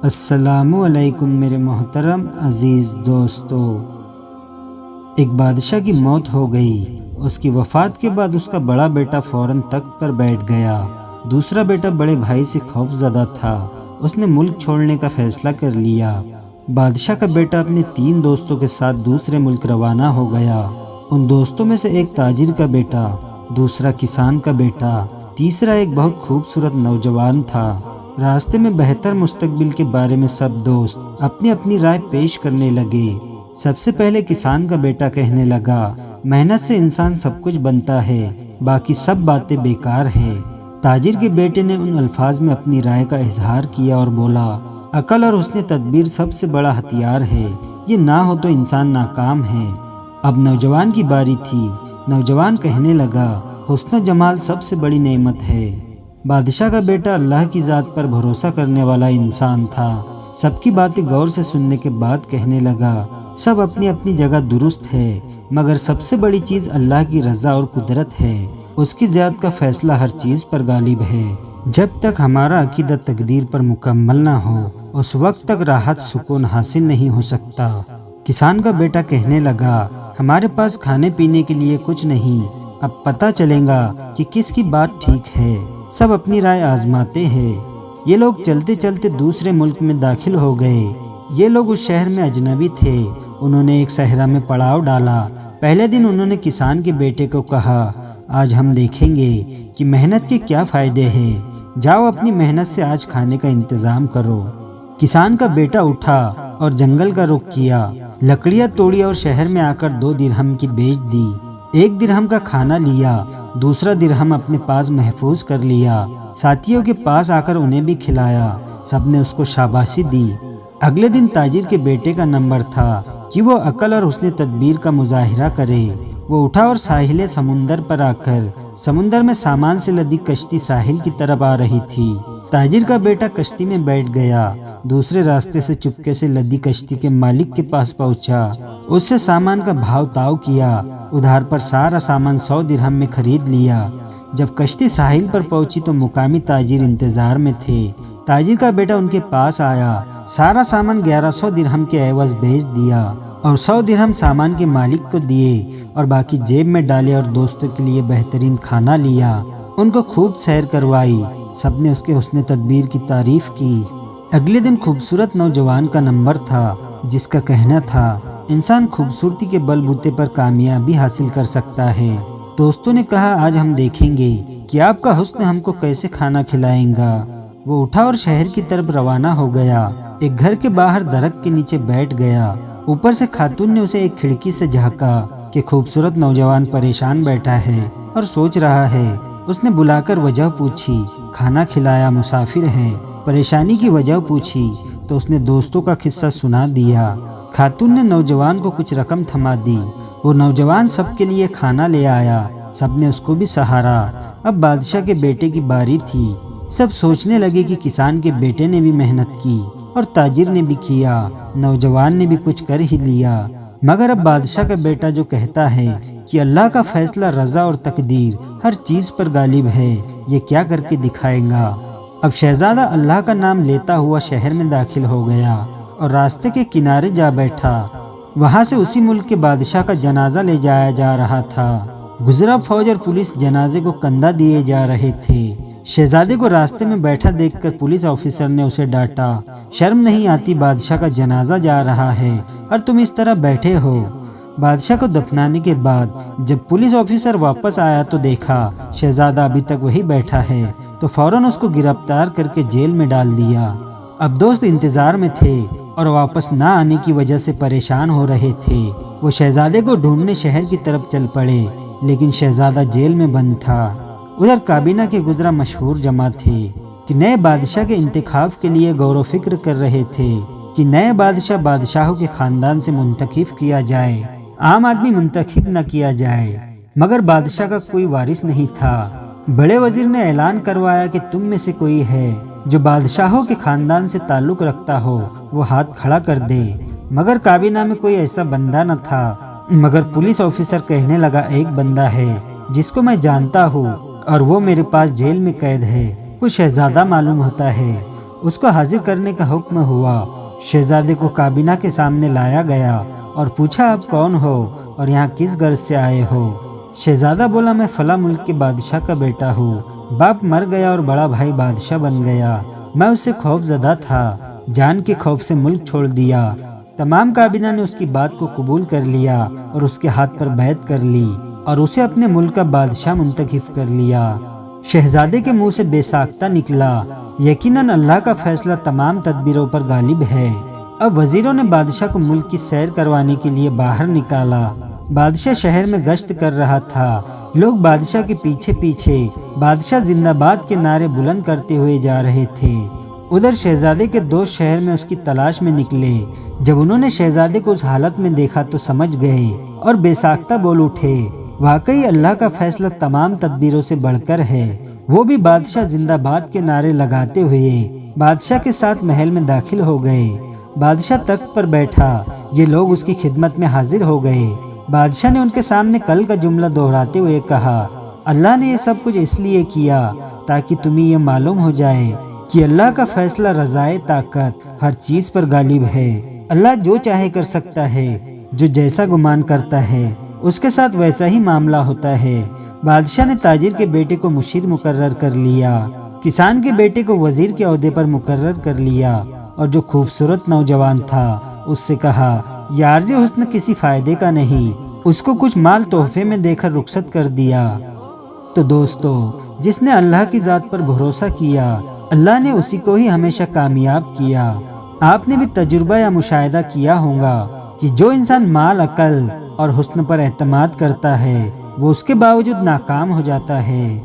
السلام علیکم میرے محترم عزیز دوستو۔ ایک بادشاہ کی موت ہو گئی۔ اس کی وفات کے بعد اس کا بڑا بیٹا فوراً تخت پر بیٹھ گیا۔ دوسرا بیٹا بڑے بھائی سے خوف زدہ تھا۔ اس نے ملک چھوڑنے کا فیصلہ کر لیا۔ بادشاہ کا بیٹا اپنے 3 دوستوں کے ساتھ دوسرے ملک روانہ ہو گیا۔ ان دوستوں میں سے ایک تاجر کا بیٹا، دوسرا کسان کا بیٹا، تیسرا ایک بہت خوبصورت نوجوان تھا۔ راستے میں بہتر مستقبل کے بارے میں سب دوست اپنی اپنی رائے پیش کرنے لگے۔ سب سے پہلے کسان کا بیٹا کہنے لگا، محنت سے انسان سب کچھ بنتا ہے، باقی سب باتیں بیکار ہیں۔ تاجر کے بیٹے نے ان الفاظ میں اپنی رائے کا اظہار کیا اور بولا، عقل اور حسن تدبیر سب سے بڑا ہتھیار ہے، یہ نہ ہو تو انسان ناکام ہے۔ اب نوجوان کی باری تھی۔ نوجوان کہنے لگا، حسن و جمال سب سے بڑی نعمت ہے۔ بادشاہ کا بیٹا اللہ کی ذات پر بھروسہ کرنے والا انسان تھا۔ سب کی باتیں غور سے سننے کے بعد کہنے لگا، سب اپنی اپنی جگہ درست ہے، مگر سب سے بڑی چیز اللہ کی رضا اور قدرت ہے۔ اس کی ذات کا فیصلہ ہر چیز پر غالب ہے۔ جب تک ہمارا عقیدہ تقدیر پر مکمل نہ ہو، اس وقت تک راحت سکون حاصل نہیں ہو سکتا۔ کسان کا بیٹا کہنے لگا، ہمارے پاس کھانے پینے کے لیے کچھ نہیں، اب پتہ چلے گا کہ کس کی بات ٹھیک ہے۔ سب اپنی رائے آزماتے ہیں۔ یہ لوگ چلتے چلتے دوسرے ملک میں داخل ہو گئے۔ یہ لوگ اس شہر میں اجنبی تھے۔ انہوں نے ایک صحرا میں پڑاؤ ڈالا۔ پہلے دن انہوں نے کسان کے بیٹے کو کہا، آج ہم دیکھیں گے کہ محنت کے کیا فائدے ہیں، جاؤ اپنی محنت سے آج کھانے کا انتظام کرو۔ کسان کا بیٹا اٹھا اور جنگل کا رخ کیا، لکڑیاں توڑی اور شہر میں آ کر 2 درہم کی بیچ دی۔ 1 درہم کا کھانا لیا، دوسرا درہم اپنے پاس محفوظ کر لیا۔ ساتھیوں کے پاس آ کر انہیں بھی کھلایا۔ سب نے اس کو شاباشی دی۔ اگلے دن تاجر کے بیٹے کا نمبر تھا کہ وہ عقل اور حسن تدبیر کا مظاہرہ کرے۔ وہ اٹھا اور ساحل سمندر پر آ کر سمندر میں سامان سے لدی کشتی ساحل کی طرف آ رہی تھی۔ تاجر کا بیٹا کشتی میں بیٹھ گیا، دوسرے راستے سے چپکے سے لدی کشتی کے مالک کے پاس پہنچا۔ اس سے سامان کا بھاؤ تاؤ کیا، ادھار پر سارا سامان 100 درہم میں خرید لیا۔ جب کشتی ساحل پر پہنچی تو مقامی تاجر انتظار میں تھے۔ تاجر کا بیٹا ان کے پاس آیا، سارا سامان 1100 درہم کے عوض بیچ دیا اور 100 درہم سامان کے مالک کو دیے اور باقی جیب میں ڈالے اور دوستوں کے لیے بہترین کھانا لیا۔ ان کو خوب سیر کروائی۔ سب نے اس کے حسن تدبیر کی تعریف کی۔ اگلے دن خوبصورت نوجوان کا نمبر تھا، جس کا کہنا تھا، انسان خوبصورتی کے بل بوتے پر کامیابی حاصل کر سکتا ہے۔ دوستوں نے کہا، آج ہم دیکھیں گے کہ آپ کا حسن ہم کو کیسے کھانا کھلائیں گا۔ وہ اٹھا اور شہر کی طرف روانہ ہو گیا۔ ایک گھر کے باہر درخت کے نیچے بیٹھ گیا۔ اوپر سے خاتون نے اسے ایک کھڑکی سے جھانکا کہ خوبصورت نوجوان پریشان بیٹھا ہے اور سوچ رہا ہے۔ اس نے بلا کر وجہ پوچھی، کھانا کھلایا، مسافر ہے۔ پریشانی کی وجہ پوچھی تو اس نے دوستوں کا قصہ سنا دیا۔ خاتون نے نوجوان کو کچھ رقم تھما دی۔ وہ نوجوان سب کے لیے کھانا لے آیا۔ سب نے اس کو بھی سہارا۔ اب بادشاہ کے بیٹے کی باری تھی۔ سب سوچنے لگے کہ کسان کے بیٹے نے بھی محنت کی اور تاجر نے بھی کیا، نوجوان نے بھی کچھ کر ہی لیا، مگر اب بادشاہ کا بیٹا جو کہتا ہے کہ اللہ کا فیصلہ رضا اور تقدیر ہر چیز پر غالب ہے، یہ کیا کر کے دکھائے گا۔ اب شہزادہ اللہ کا نام لیتا ہوا شہر میں داخل ہو گیا اور راستے کے کنارے جا بیٹھا۔ وہاں سے اسی ملک کے بادشاہ کا جنازہ لے جایا جا رہا تھا۔ گزرا فوج اور پولیس جنازے کو کندھا دیے جا رہے تھے۔ شہزادے کو راستے میں بیٹھا دیکھ کر پولیس آفیسر نے اسے ڈانٹا، شرم نہیں آتی، بادشاہ کا جنازہ جا رہا ہے اور تم اس طرح بیٹھے ہو۔ بادشاہ کو دفنانے کے بعد جب پولیس آفیسر واپس آیا تو دیکھا شہزادہ ابھی تک وہی بیٹھا ہے، تو فوراً اس کو گرفتار کر کے جیل میں ڈال دیا۔ اب دوست انتظار میں تھے اور واپس نہ آنے کی وجہ سے پریشان ہو رہے تھے۔ وہ شہزادے کو ڈھونڈنے شہر کی طرف چل پڑے، لیکن شہزادہ جیل میں بند تھا۔ ادھر کابینہ کے گزرا مشہور جمع تھے کہ نئے بادشاہ کے انتخاب کے لیے غور و فکر کر رہے تھے کہ نئے بادشاہوں کے خاندان سے منتخب کیا جائے، عام آدمی منتخب نہ کیا جائے۔ مگر بادشاہ کا کوئی وارث نہیں تھا۔ بڑے وزیر نے اعلان کروایا کہ تم میں سے کوئی ہے جو بادشاہوں کے خاندان سے تعلق رکھتا ہو، وہ ہاتھ کھڑا کر دے۔ مگر کابینہ میں کوئی ایسا بندہ نہ تھا۔ مگر پولیس آفیسر کہنے لگا، ایک بندہ ہے جس کو میں جانتا ہوں اور وہ میرے پاس جیل میں قید ہے، وہ شہزادہ معلوم ہوتا ہے۔ اس کو حاضر کرنے کا حکم ہوا۔ شہزادے کو کابینہ کے سامنے لایا گیا اور پوچھا آپ کون ہو اور یہاں کس غرض سے آئے ہو؟ شہزادہ بولا میں فلاں ملک کے بادشاہ کا بیٹا ہوں، باپ مر گیا اور بڑا بھائی بادشاہ بن گیا، میں اس سے خوف زدہ تھا، جان کے خوف سے ملک چھوڑ دیا۔ تمام کابینہ نے اس کی بات کو قبول کر لیا اور اس کے ہاتھ پر بیعت کر لی اور اسے اپنے ملک کا بادشاہ منتخب کر لیا۔ شہزادے کے منہ سے بے ساختہ نکلا، یقیناً اللہ کا فیصلہ تمام تدبیروں پر غالب ہے۔ اب وزیروں نے بادشاہ کو ملک کی سیر کروانے کے لیے باہر نکالا۔ بادشاہ شہر میں گشت کر رہا تھا، لوگ بادشاہ کے پیچھے پیچھے بادشاہ زندہ باد کے نعرے بلند کرتے ہوئے جا رہے تھے۔ ادھر شہزادے کے دوست شہر میں اس کی تلاش میں نکلے۔ جب انہوں نے شہزادے کو اس حالت میں دیکھا تو سمجھ گئے اور بے ساختہ بول اٹھے، واقعی اللہ کا فیصلہ تمام تدبیروں سے بڑھ کر ہے۔ وہ بھی بادشاہ زندہ باد کے نعرے لگاتے ہوئے بادشاہ کے ساتھ محل میں داخل ہو گئے۔ بادشاہ تخت پر بیٹھا، یہ لوگ اس کی خدمت میں حاضر ہو گئے۔ بادشاہ نے ان کے سامنے کل کا جملہ دہراتے ہوئے کہا، اللہ نے یہ سب کچھ اس لیے کیا تاکہ تمہیں یہ معلوم ہو جائے کہ اللہ کا فیصلہ رضائے طاقت ہر چیز پر غالب ہے۔ اللہ جو چاہے کر سکتا ہے، جو جیسا گمان کرتا ہے اس کے ساتھ ویسا ہی معاملہ ہوتا ہے۔ بادشاہ نے تاجر کے بیٹے کو مشیر مقرر کر لیا، کسان کے بیٹے کو وزیر کے عہدے پر مقرر کر لیا اور جو خوبصورت نوجوان تھا اس سے کہا، یہ عارض حسن کسی فائدے کا نہیں، اس کو کچھ مال تحفے میں دے کر رخصت کر دیا۔ تو دوستو، جس نے اللہ کی ذات پر بھروسہ کیا، اللہ نے اسی کو ہی ہمیشہ کامیاب کیا۔ آپ نے بھی تجربہ یا مشاہدہ کیا ہوگا کہ جو انسان مال، عقل اور حسن پر اعتماد کرتا ہے وہ اس کے باوجود ناکام ہو جاتا ہے۔